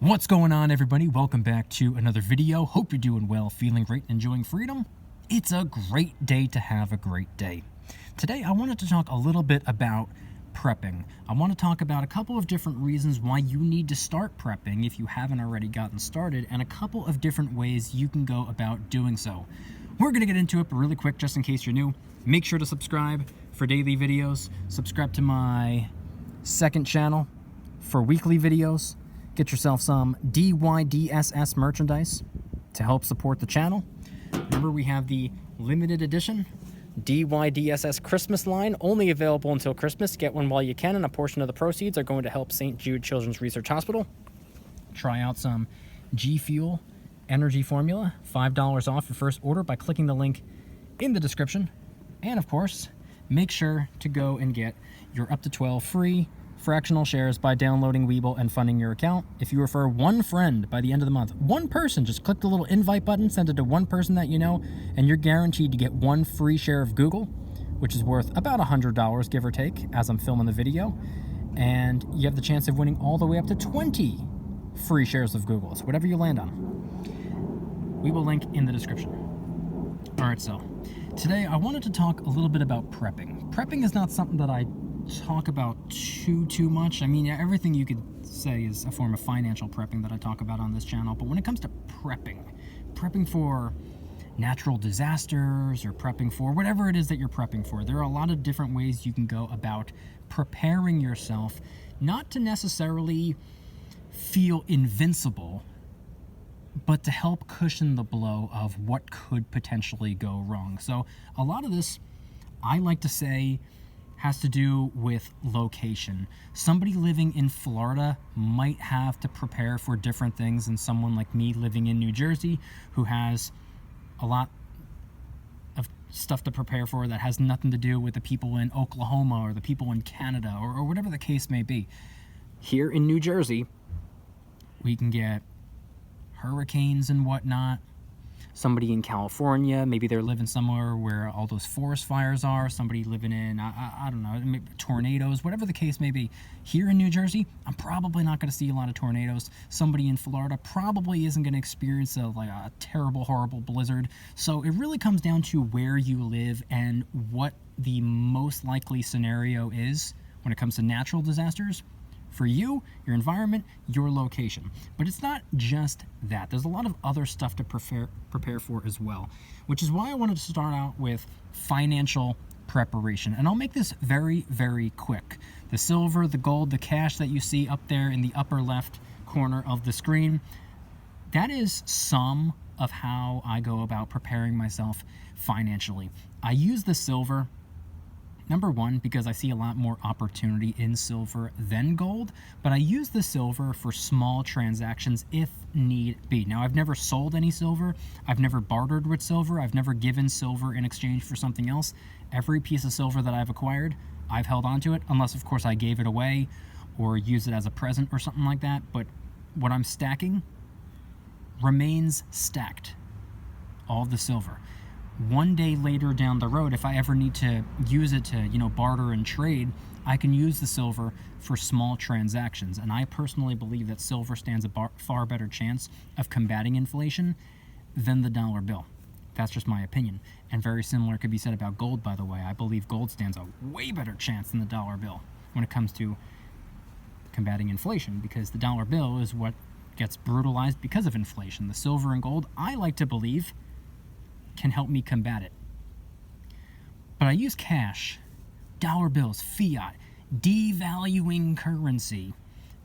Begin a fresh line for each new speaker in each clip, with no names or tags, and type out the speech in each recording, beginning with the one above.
What's going on, everybody? Welcome back to another video. Hope you're doing well, feeling great, and enjoying freedom. It's a great day to have a great day. Today, I wanted to talk a little bit about prepping. I want to talk about a couple of different reasons why you need to start prepping if you haven't already gotten started, and a couple of different ways you can go about doing so. We're going to get into it, but really quick, just in case you're new, make sure to subscribe for daily videos. Subscribe to my second channel for weekly videos. Get yourself some DYDSS merchandise to help support the channel. Remember, we have the limited edition DYDSS Christmas line, only available until Christmas. Get one while you can, and a portion of the proceeds are going to help St. Jude Children's Research Hospital. Try out some G Fuel energy formula, $5 off your first order by clicking the link in the description. And of course, make sure to go and get your up to 12 free fractional shares by downloading Webull and funding your account. If you refer one friend by the end of the month, one person, just click the little invite button, send it to one person that you know, and you're guaranteed to get one free share of Google, which is worth about $100, give or take, as I'm filming the video. And you have the chance of winning all the way up to 20 free shares of Google. So whatever you land on. We will link in the description. All right, so today I wanted to talk a little bit about prepping. Prepping is not something that I talk about too much. I mean, everything you could say is a form of financial prepping that I talk about on this channel, but when it comes to prepping for natural disasters or prepping for whatever it is that you're prepping for, there are a lot of different ways you can go about preparing yourself, not to necessarily feel invincible, but to help cushion the blow of what could potentially go wrong. So a lot of this, I like to say, has to do with location. Somebody living in Florida might have to prepare for different things than someone like me living in New Jersey, who has a lot of stuff to prepare for that has nothing to do with the people in Oklahoma or the people in Canada or whatever the case may be. Here in New Jersey, we can get hurricanes and whatnot. Somebody in California, maybe they're living somewhere where all those forest fires are. Somebody living in, I don't know, maybe tornadoes, whatever the case may be. Here in New Jersey, I'm probably not going to see a lot of tornadoes. Somebody in Florida probably isn't going to experience a terrible, horrible blizzard. So it really comes down to where you live and what the most likely scenario is when it comes to natural disasters. For you, your environment, your location. But it's not just that. There's a lot of other stuff to prepare for as well, which is why I wanted to start out with financial preparation. And I'll make this very, very quick. The silver, the gold, the cash that you see up there in the upper left corner of the screen, that is some of how I go about preparing myself financially. I use the silver, number one, because I see a lot more opportunity in silver than gold, but I use the silver for small transactions if need be. Now, I've never sold any silver. I've never bartered with silver. I've never given silver in exchange for something else. Every piece of silver that I've acquired, I've held on to it, unless, of course, I gave it away or used it as a present or something like that. But what I'm stacking remains stacked, all of the silver. One day later down the road, if I ever need to use it to, barter and trade, I can use the silver for small transactions. And I personally believe that silver stands a far better chance of combating inflation than the dollar bill. That's just my opinion. And very similar could be said about gold, by the way. I believe gold stands a way better chance than the dollar bill when it comes to combating inflation, because the dollar bill is what gets brutalized because of inflation. The silver and gold, I like to believe, can help me combat it. But I use cash, dollar bills, fiat, devaluing currency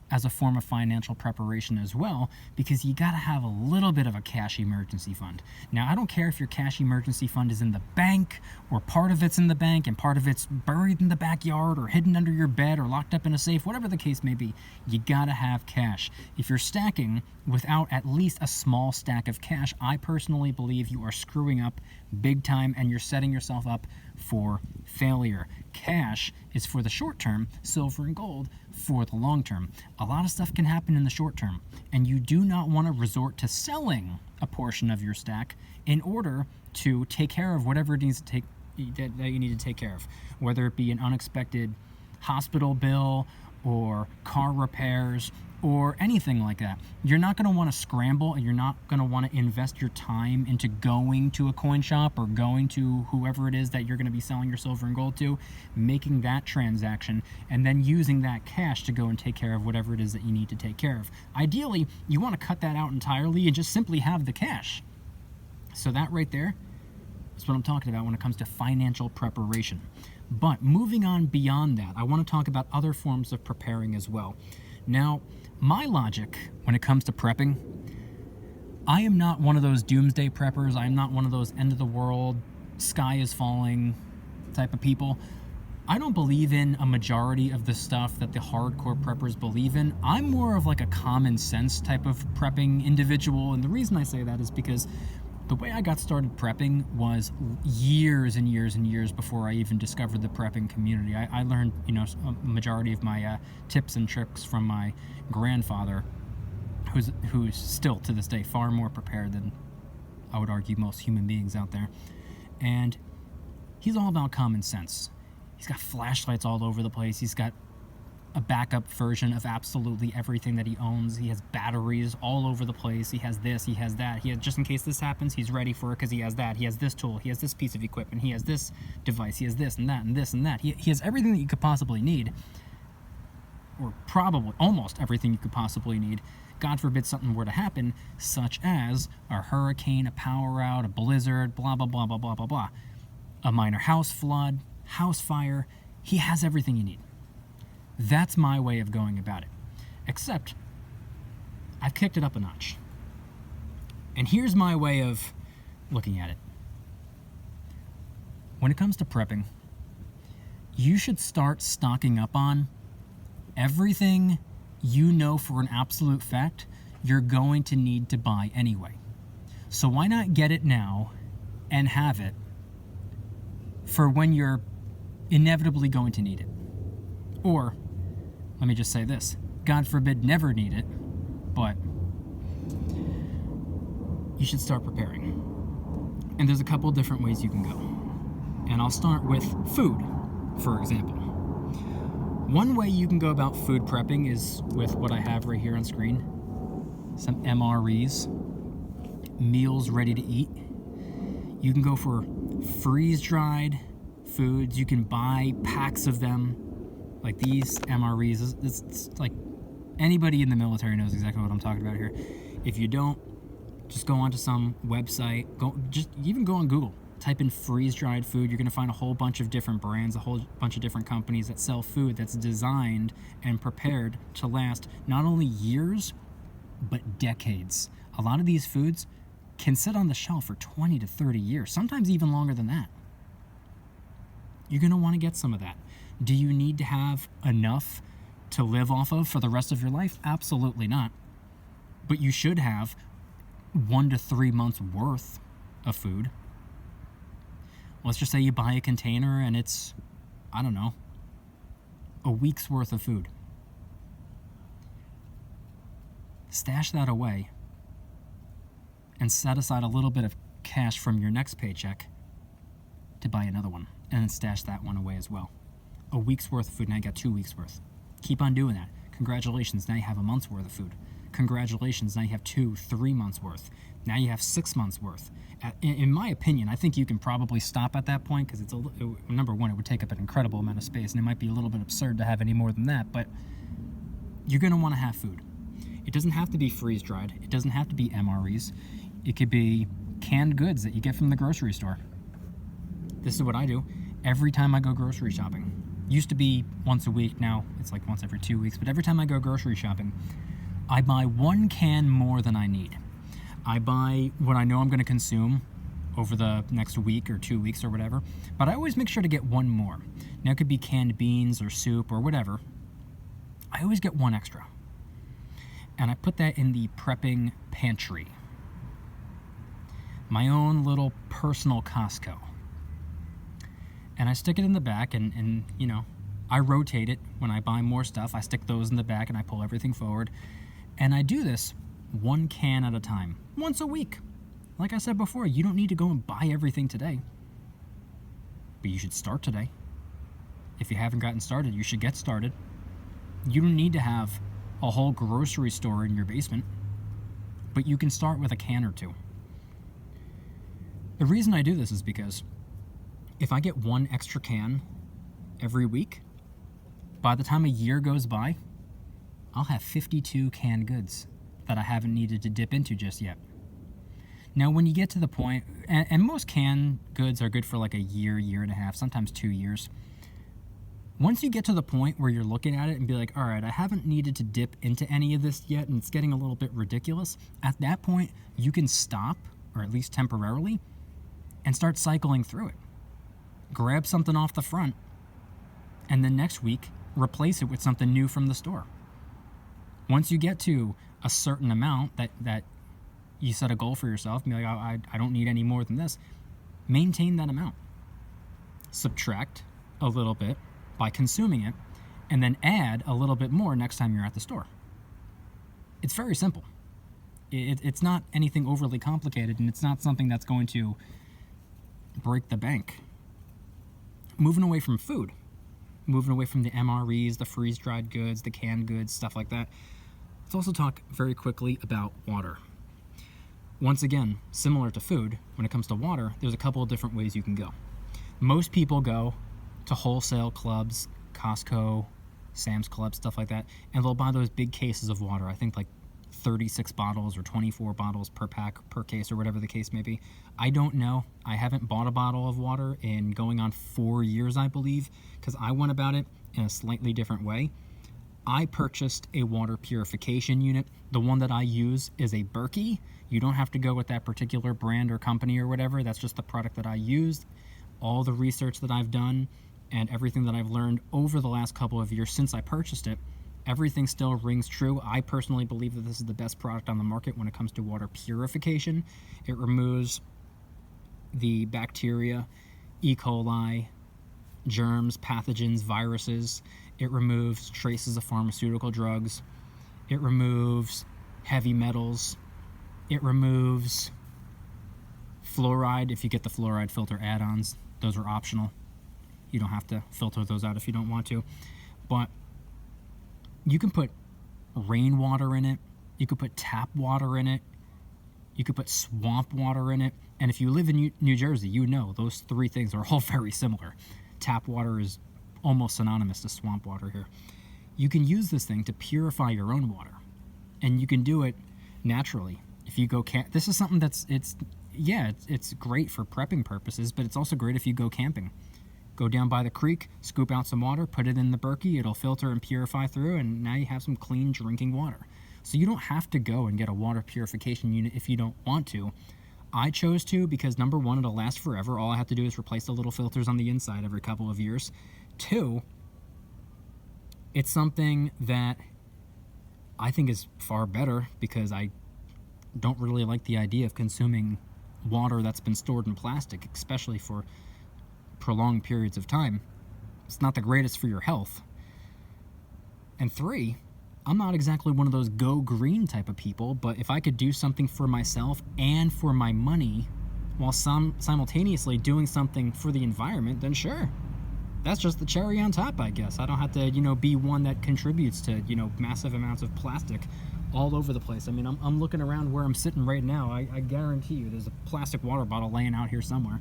as a form of financial preparation as well, because you got to have a little bit of a cash emergency fund. Now, I don't care if your cash emergency fund is in the bank, or part of it's in the bank and part of it's buried in the backyard or hidden under your bed or locked up in a safe, whatever the case may be, you got to have cash. If you're stacking without at least a small stack of cash, I personally believe you are screwing up big time and you're setting yourself up for failure. Cash is for the short term, silver and gold for the long term. A lot of stuff can happen in the short term, and you do not want to resort to selling a portion of your stack in order to take care of whatever it needs to that you need to take care of, whether it be an unexpected hospital bill or car repairs or anything like that. You're not going to want to scramble, and you're not going to want to invest your time into going to a coin shop or going to whoever it is that you're going to be selling your silver and gold to, making that transaction, and then using that cash to go and take care of whatever it is that you need to take care of. Ideally, you want to cut that out entirely and just simply have the cash. So that right there is what I'm talking about when it comes to financial preparation. But moving on beyond that, I want to talk about other forms of preparing as well. Now, my logic when it comes to prepping, I am not one of those doomsday preppers. I am not one of those end of the world, sky is falling type of people. I don't believe in a majority of the stuff that the hardcore preppers believe in. I'm more of like a common sense type of prepping individual. And the reason I say that is because the way I got started prepping was years and years and years before I even discovered the prepping community. I learned, a majority of my tips and tricks from my grandfather, who's still to this day far more prepared than I would argue most human beings out there. And he's all about common sense. He's got flashlights all over the place. He's got a backup version of absolutely everything that he owns. He has batteries all over the place. He has this, he has that. He has, just in case this happens, he's ready for it because he has that. He has this tool. He has this piece of equipment. He has this device. He has this and that and this and that. He has everything that you could possibly need, or probably almost everything you could possibly need. God forbid something were to happen, such as a hurricane, a power out, a blizzard, blah, blah, blah, blah, blah, blah, blah. A minor house flood, house fire. He has everything you need. That's my way of going about it. Except, I've kicked it up a notch. And here's my way of looking at it. When it comes to prepping, you should start stocking up on everything you know for an absolute fact you're going to need to buy anyway. So why not get it now and have it for when you're inevitably going to need it? Or, let me just say this, God forbid never need it, but you should start preparing. And there's a couple different ways you can go. And I'll start with food, for example. One way you can go about food prepping is with what I have right here on screen. Some MREs, meals ready to eat. You can go for freeze-dried foods. You can buy packs of them. Like these MREs, it's like anybody in the military knows exactly what I'm talking about here. If you don't, just go onto some website. Even go on Google. Type in freeze-dried food. You're going to find a whole bunch of different brands, a whole bunch of different companies that sell food that's designed and prepared to last not only years, but decades. A lot of these foods can sit on the shelf for 20 to 30 years, sometimes even longer than that. You're going to want to get some of that. Do you need to have enough to live off of for the rest of your life? Absolutely not. But you should have 1 to 3 months worth of food. Let's just say you buy a container and it's, I don't know, a week's worth of food. Stash that away and set aside a little bit of cash from your next paycheck to buy another one, and then stash that one away as well. A week's worth of food, now you got 2 weeks worth. Keep on doing that. Congratulations, now you have a month's worth of food. Congratulations, now you have 2-3 months worth. Now you have 6 months worth. In my opinion, I think you can probably stop at that point because number one, it would take up an incredible amount of space, and it might be a little bit absurd to have any more than that, but you're going to want to have food. It doesn't have to be freeze-dried. It doesn't have to be MREs. It could be canned goods that you get from the grocery store. This is what I do every time I go grocery shopping. Used to be once a week, now it's like once every 2 weeks, but every time I go grocery shopping, I buy 1 can more than I need. I buy what I know I'm going to consume over the next week or 2 weeks or whatever, but I always make sure to get 1 more. Now it could be canned beans or soup or whatever. I always get 1 extra. And I put that in the prepping pantry. My own little personal Costco. And I stick it in the back and I rotate it. When I buy more stuff, I stick those in the back and I pull everything forward. And I do this 1 can at a time, once a week. Like I said before, you don't need to go and buy everything today. But you should start today. If you haven't gotten started, you should get started. You don't need to have a whole grocery store in your basement, but you can start with a can or two. The reason I do this is because if I get one extra can every week, by the time a year goes by, I'll have 52 canned goods that I haven't needed to dip into just yet. Now, when you get to the point, and most canned goods are good for like a year, year and a half, sometimes 2 years. Once you get to the point where you're looking at it and be like, all right, I haven't needed to dip into any of this yet, and it's getting a little bit ridiculous, at that point, you can stop, or at least temporarily, and start cycling through it. Grab something off the front, and then next week, replace it with something new from the store. Once you get to a certain amount that you set a goal for yourself, be like, I don't need any more than this, maintain that amount. Subtract a little bit by consuming it, and then add a little bit more next time you're at the store. It's very simple. It's not anything overly complicated, and it's not something that's going to break the bank. Moving away from food, moving away from the MREs, the freeze-dried goods, the canned goods, stuff like that. Let's also talk very quickly about water. Once again, similar to food, when it comes to water, there's a couple of different ways you can go. Most people go to wholesale clubs, Costco, Sam's Club, stuff like that, and they'll buy those big cases of water. I think like 36 bottles or 24 bottles per pack, per case, or whatever the case may be. I don't know. I haven't bought a bottle of water in going on 4 years, I believe, because I went about it in a slightly different way. I purchased a water purification unit. The one that I use is a Berkey. You don't have to go with that particular brand or company or whatever. That's just the product that I used. All the research that I've done and everything that I've learned over the last couple of years since I purchased it, everything still rings true. I personally believe that this is the best product on the market when it comes to water purification. It removes the bacteria, E. coli, germs, pathogens, viruses. It removes traces of pharmaceutical drugs. It removes heavy metals. It removes fluoride if you get the fluoride filter add-ons. Those are optional. You don't have to filter those out if you don't want to. But you can put rainwater in it. You could put tap water in it. You could put swamp water in it. And if you live in New Jersey, you know those three things are all very similar. Tap water is almost synonymous to swamp water here. You can use this thing to purify your own water. And you can do it naturally. If you go this is something that's, it's great for prepping purposes, but it's also great if you go camping. Go down by the creek, scoop out some water, put it in the Berkey, it'll filter and purify through, and now you have some clean drinking water. So you don't have to go and get a water purification unit if you don't want to. I chose to because, number one, it'll last forever. All I have to do is replace the little filters on the inside every couple of years. Two, it's something that I think is far better because I don't really like the idea of consuming water that's been stored in plastic, especially for prolonged periods of time. It's not the greatest for your health. And three, I'm not exactly one of those go green type of people, but if I could do something for myself and for my money while simultaneously doing something for the environment, then sure. That's just the cherry on top, I guess. I don't have to, be one that contributes to, massive amounts of plastic all over the place. I mean, I'm looking around where I'm sitting right now. I guarantee you there's a plastic water bottle laying out here somewhere.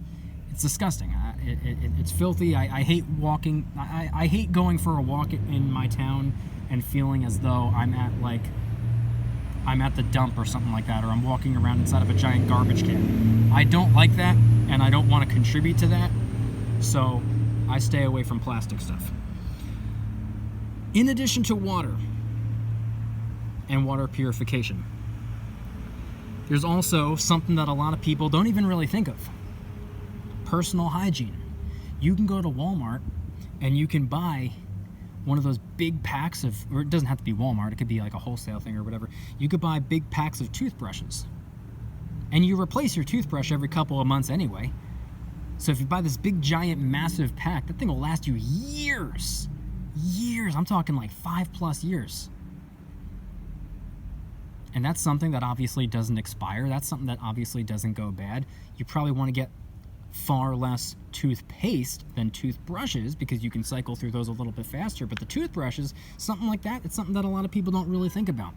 It's disgusting. It's filthy. I hate walking. I hate going for a walk in my town and feeling as though I'm at the dump or something like that, or I'm walking around inside of a giant garbage can. I don't like that, and I don't want to contribute to that, so I stay away from plastic stuff. In addition to water and water purification, there's also something that a lot of people don't even really think of. Personal hygiene. You can go to Walmart and you can buy one of those big packs of, or it doesn't have to be Walmart, it could be like a wholesale thing or whatever. You could buy big packs of toothbrushes. And you replace your toothbrush every couple of months anyway. So if you buy this big, giant, massive pack, that thing will last you years. Years. I'm talking like 5+ years. And that's something that obviously doesn't expire. That's something that obviously doesn't go bad. You probably want to get far less toothpaste than toothbrushes because you can cycle through those a little bit faster. But the toothbrushes, something like that, it's something that a lot of people don't really think about.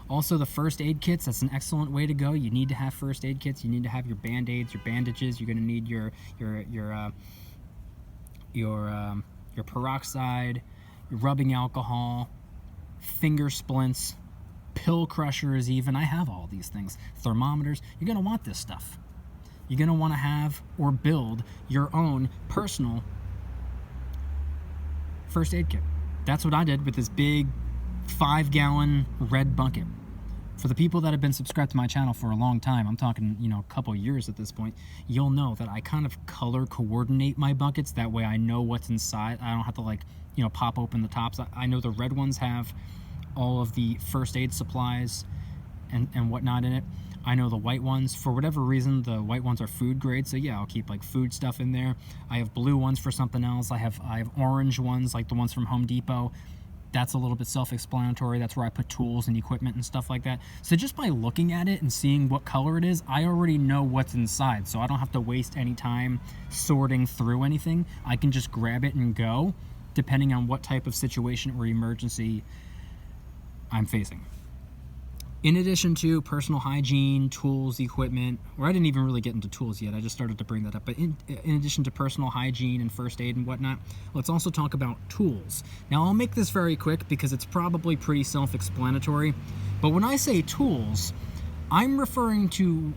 Also, the first aid kits, that's an excellent way to go. You need to have first aid kits. You need to have your Band-Aids, your bandages. You're going to need your peroxide, your rubbing alcohol, finger splints, pill crushers even. I have all these things. Thermometers. You're going to want this stuff. You're going to want to have or build your own personal first aid kit. That's what I did with this big 5-gallon red bucket. For the people that have been subscribed to my channel for a long time, I'm talking, a couple years at this point, you'll know that I kind of color coordinate my buckets. That way I know what's inside. I don't have to pop open the tops. I know the red ones have all of the first aid supplies and whatnot in it. I know the white ones, for whatever reason, the white ones are food grade, so yeah, I'll keep like food stuff in there. I have blue ones for something else. I have orange ones, like the ones from Home Depot. That's a little bit self-explanatory. That's where I put tools and equipment and stuff like that. So just by looking at it and seeing what color it is, I already know what's inside, so I don't have to waste any time sorting through anything. I can just grab it and go, depending on what type of situation or emergency I'm facing. In addition to personal hygiene, tools, equipment, or I didn't even really get into tools yet, I just started to bring that up, but in addition to personal hygiene and first aid and whatnot, let's also talk about tools. Now, I'll make this very quick because it's probably pretty self-explanatory, but when I say tools, I'm referring to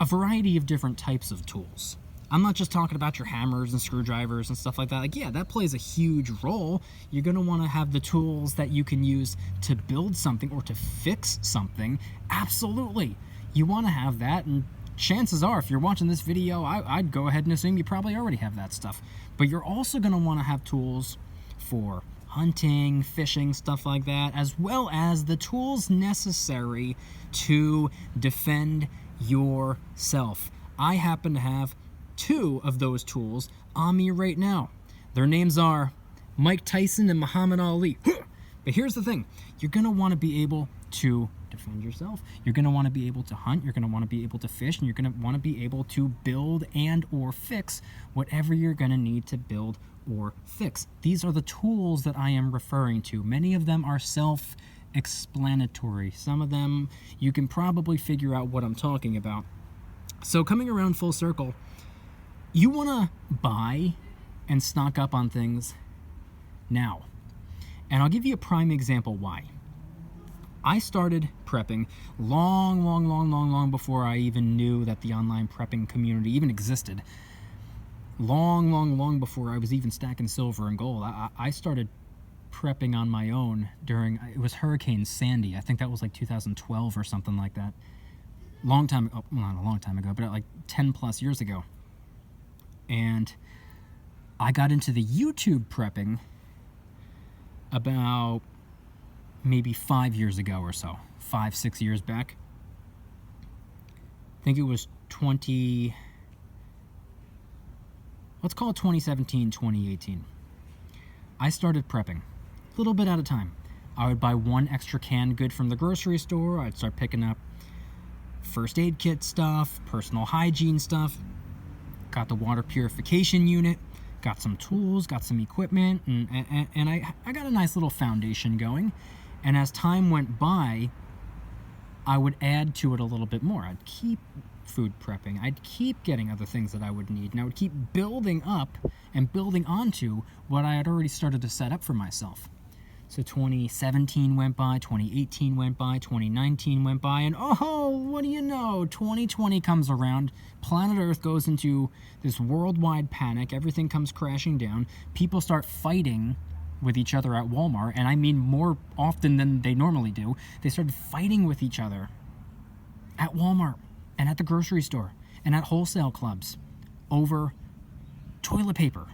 a variety of different types of tools. I'm not just talking about your hammers and screwdrivers and stuff like that. Like, yeah, that plays a huge role. You're going to want to have the tools that you can use to build something or to fix something. Absolutely. You want to have that, and chances are, if you're watching this video, I'd go ahead and assume you probably already have that stuff. But you're also going to want to have tools for hunting, fishing, stuff like that, as well as the tools necessary to defend yourself. I happen to have 2 of those tools on me right now. Their names are Mike Tyson and Muhammad Ali. But here's the thing. You're going to want to be able to defend yourself. You're going to want to be able to hunt. You're going to want to be able to fish. And you're going to want to be able to build and or fix whatever you're going to need to build or fix. These are the tools that I am referring to. Many of them are self-explanatory. Some of them you can probably figure out what I'm talking about. So coming around full circle, you want to buy and stock up on things now. And I'll give you a prime example why. I started prepping long before I even knew that the online prepping community even existed. Long before I was even stacking silver and gold. I started prepping on my own during, it was Hurricane Sandy. I think that was like 2012 or something like that. Long time, well, not a long time ago, but like 10 plus years ago. And I got into the YouTube prepping about maybe 5 years ago or so, 5-6 years back. I think it was let's call it 2017, 2018. I started prepping, a little bit at a time. I would buy 1 extra canned good from the grocery store. I'd start picking up first aid kit stuff, personal hygiene stuff. Got the water purification unit, got some tools, got some equipment, and I got a nice little foundation going. And as time went by, I would add to it a little bit more. I'd keep food prepping. I'd keep getting other things that I would need, and I would keep building up and building onto what I had already started to set up for myself. So 2017 went by, 2018 went by, 2019 went by, and oh, what do you know? 2020 comes around, planet Earth goes into this worldwide panic, everything comes crashing down, people start fighting with each other at Walmart, and I mean more often than they normally do. They started fighting with each other at Walmart, and at the grocery store, and at wholesale clubs, over toilet paper,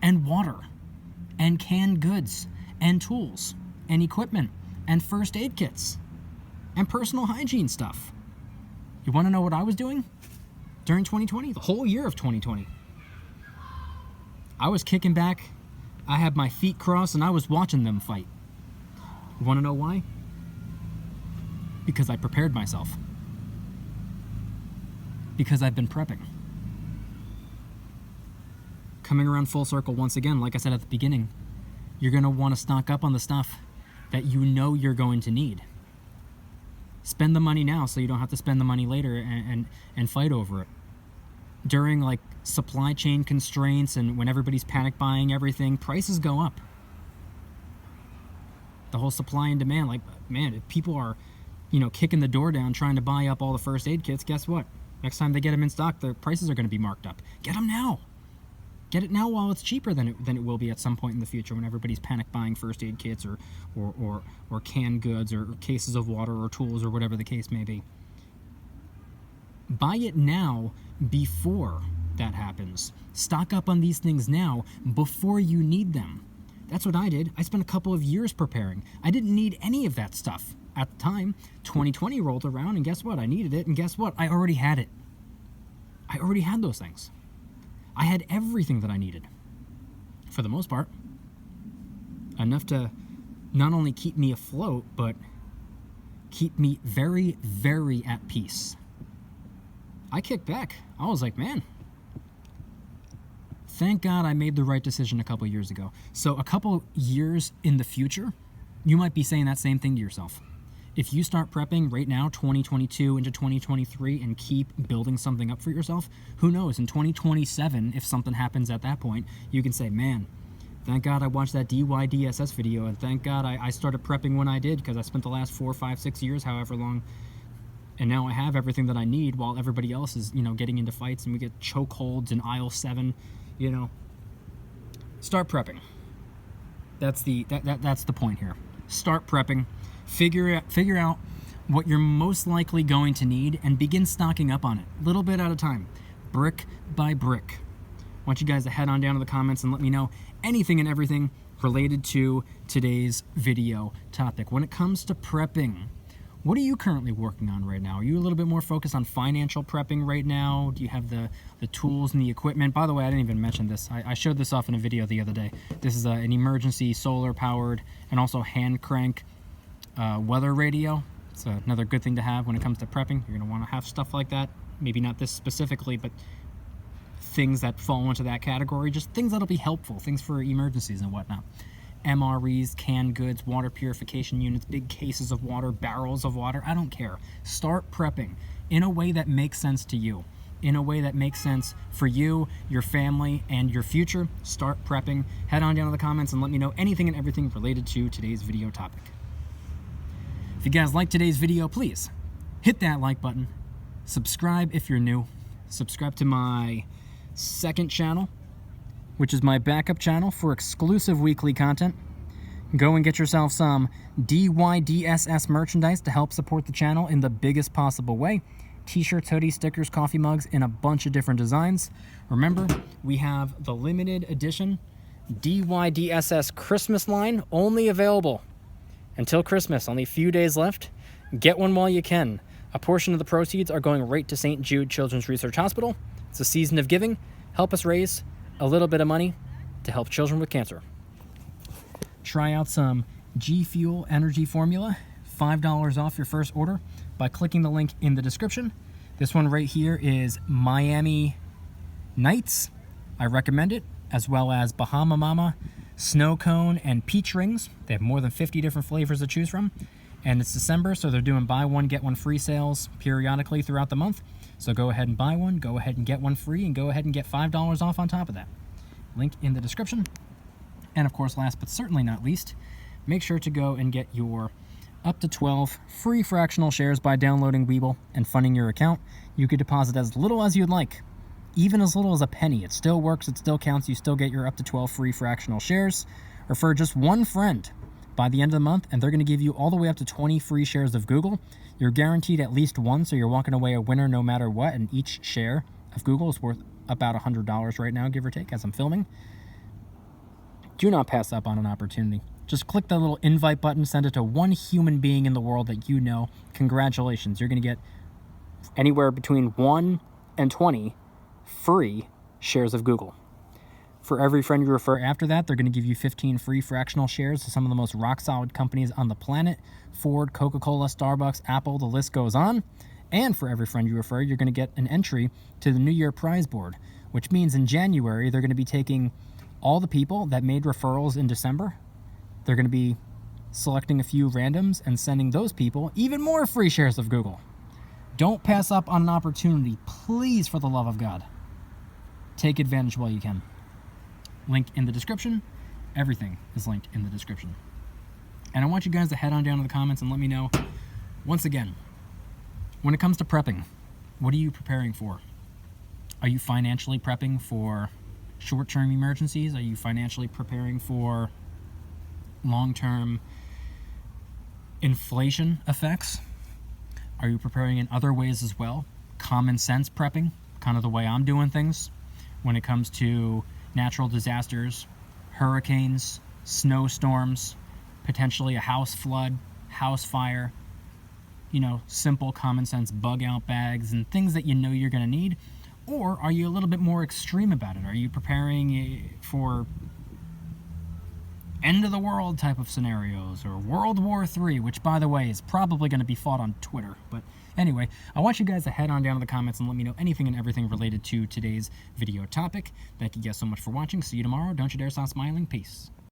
and water, and canned goods, and tools, and equipment, and first aid kits, and personal hygiene stuff. You want to know what I was doing during 2020? The whole year of 2020. I was kicking back, I had my feet crossed, and I was watching them fight. You want to know why? Because I prepared myself. Because I've been prepping. coming around full circle once again, like I said at the beginning, you're going to want to stock up on the stuff that you know you're going to need. Spend the money now so you don't have to spend the money later and fight over it. During like supply chain constraints and when everybody's panic buying everything, prices go up. The whole supply and demand, like, man, if people are, kicking the door down trying to buy up all the first aid kits, guess what? Next time they get them in stock, the prices are going to be marked up. Get them now. Get it now while it's cheaper than it will be at some point in the future when everybody's panic buying first aid kits or canned goods or cases of water or tools or whatever the case may be. Buy it now before that happens. Stock up on these things now before you need them. That's what I did. I spent a couple of years preparing. I didn't need any of that stuff at the time. 2020 rolled around, and guess what? I needed it, and guess what? I already had it. I already had those things. I had everything that I needed, for the most part. Enough to not only keep me afloat, but keep me very, very at peace. I kicked back. I was like, man, thank God I made the right decision a couple years ago. So a couple years in the future, you might be saying that same thing to yourself. If you start prepping right now, 2022 into 2023, and keep building something up for yourself, who knows, in 2027, if something happens at that point, you can say, man, thank God I watched that DYDSS video, and thank God I started prepping when I did, because I spent the last 4, 5, 6 years, however long, and now I have everything that I need while everybody else is, getting into fights, and we get chokeholds in aisle 7, Start prepping. That's the point here. Start prepping. Figure out what you're most likely going to need and begin stocking up on it, a little bit at a time, brick by brick. I want you guys to head on down to the comments and let me know anything and everything related to today's video topic. When it comes to prepping, what are you currently working on right now? Are you a little bit more focused on financial prepping right now? Do you have the tools and the equipment? By the way, I didn't even mention this. I showed this off in a video the other day. This is an emergency solar-powered and also hand-crank weather radio. It's another good thing to have when it comes to prepping. You're going to want to have stuff like that. Maybe not this specifically, but things that fall into that category. Just things that'll be helpful. Things for emergencies and whatnot. MREs, canned goods, water purification units, big cases of water, barrels of water. I don't care. Start prepping in a way that makes sense to you. In a way that makes sense for you, your family, and your future. Start prepping. Head on down to the comments and let me know anything and everything related to today's video topic. If you guys like today's video, please hit that like button. Subscribe if you're new. Subscribe to my second channel, which is my backup channel for exclusive weekly content. Go and get yourself some DYDSS merchandise to help support the channel in the biggest possible way. T-shirts, hoodies, stickers, coffee mugs in a bunch of different designs. Remember, we have the limited edition DYDSS Christmas line, only available until Christmas, only a few days left. Get one while you can. A portion of the proceeds are going right to St. Jude Children's Research Hospital. It's a season of giving. Help us raise a little bit of money to help children with cancer. Try out some G Fuel energy formula, $5 off your first order by clicking the link in the description. This one right here is Miami Nights. I recommend it, as well as Bahama Mama, Snow Cone, and Peach Rings. They have more than 50 different flavors to choose from. And it's December, so they're doing buy one, get one free sales periodically throughout the month. So go ahead and buy one, go ahead and get one free, and go ahead and get $5 off on top of that. Link in the description. And of course, last but certainly not least, make sure to go and get your up to 12 free fractional shares by downloading Webull and funding your account. You could deposit as little as you'd like, even as little as a penny. It still works, it still counts, you still get your up to 12 free fractional shares. Refer just one friend by the end of the month, and they're going to give you all the way up to 20 free shares of Google. You're guaranteed at least one, so you're walking away a winner no matter what, and each share of Google is worth about $100 right now, give or take, as I'm filming. Do not pass up on an opportunity. Just click the little invite button, send it to one human being in the world that you know. Congratulations, you're going to get anywhere between 1 and 20 free shares of Google. For every friend you refer after that, they're going to give you 15 free fractional shares to some of the most rock-solid companies on the planet. Ford, Coca-Cola, Starbucks, Apple, the list goes on. And for every friend you refer, you're going to get an entry to the New Year prize board, which means in January, they're going to be taking all the people that made referrals in December. They're going to be selecting a few randoms and sending those people even more free shares of Google. Don't pass up on an opportunity. Please, for the love of God, take advantage while you can. Link in the description. Everything is linked in the description. And I want you guys to head on down to the comments and let me know, once again, when it comes to prepping, what are you preparing for? Are you financially prepping for short-term emergencies? Are you financially preparing for long-term inflation effects? Are you preparing in other ways as well? Common sense prepping, kind of the way I'm doing things when it comes to natural disasters, hurricanes, snowstorms, potentially a house flood, house fire, simple common sense bug out bags and things that you know you're going to need? Or are you a little bit more extreme about it? Are you preparing for end of the world type of scenarios, or World War III, which, by the way, is probably going to be fought on Twitter? But anyway, I want you guys to head on down to the comments and let me know anything and everything related to today's video topic. Thank you guys so much for watching. See you tomorrow. Don't you dare stop smiling. Peace.